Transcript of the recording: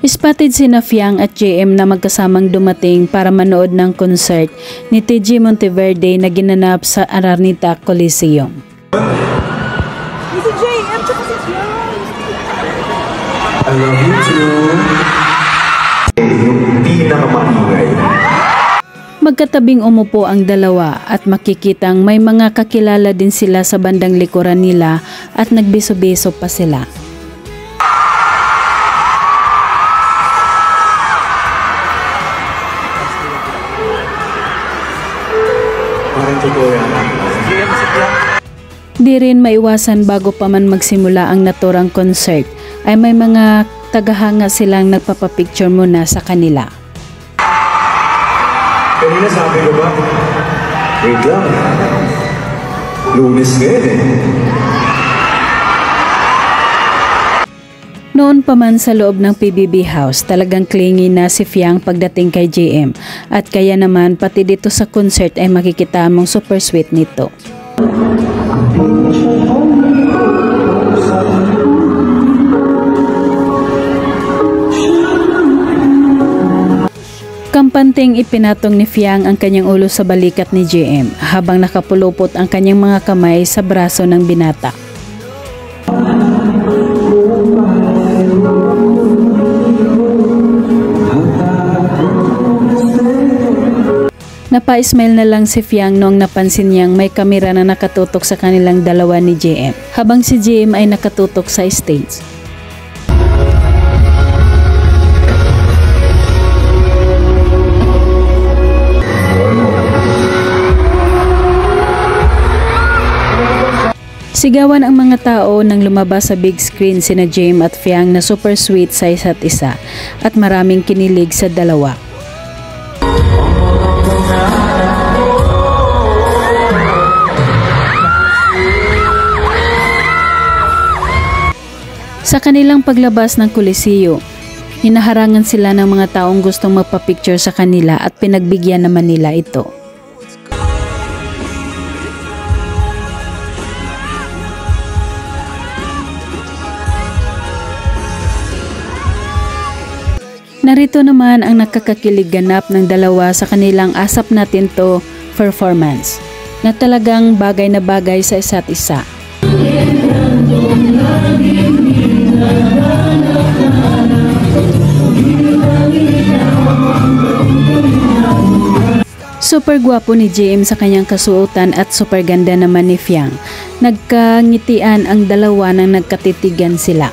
Spotted sina Fiang at JM na magkasamang dumating para manood ng concert ni TG Monteverde na ginanap sa Araneta Coliseum. Si JM tsaka si Fiang. I love you too. Yung pinakamaingay. Magkatabing umupo ang dalawa at makikitang may mga kakilala din sila sa bandang likuran nila at nagbiso-biso pa sila. Di rin maiwasan bago pa man magsimula ang naturang concert ay may mga tagahanga silang nagpapapicture muna sa kanila. Kanina sabi ko ba? Wait lang. Lunes ngayon eh. Noon pa man sa loob ng PBB House, talagang clingy na si Fiang pagdating kay JM at kaya naman pati dito sa concert ay makikita mong super sweet nito. Kampanteng ipinatong ni Fiang ang kanyang ulo sa balikat ni JM habang nakapulupot ang kanyang mga kamay sa braso ng binata. Napa-smile na lang si Fiang noong napansin niyang may kamera na nakatutok sa kanilang dalawa ni JM habang si JM ay nakatutok sa stage. Sigawan ang mga tao nang lumabas sa big screen sina JM at Fiang na super sweet sa isa't isa at maraming kinilig sa dalawa. Sa kanilang paglabas ng Coliseo, hinaharangan sila ng mga taong gustong magpa-picture sa kanila at pinagbigyan naman nila ito. Narito naman ang nakakakilig ganap ng dalawa sa kanilang Asap Natin To performance na talagang bagay na bagay sa isa't isa. Super gwapo ni JM sa kanyang kasuotan at super ganda naman ni Fiang. Nagkangitian ang dalawa nang nagkatitigan sila.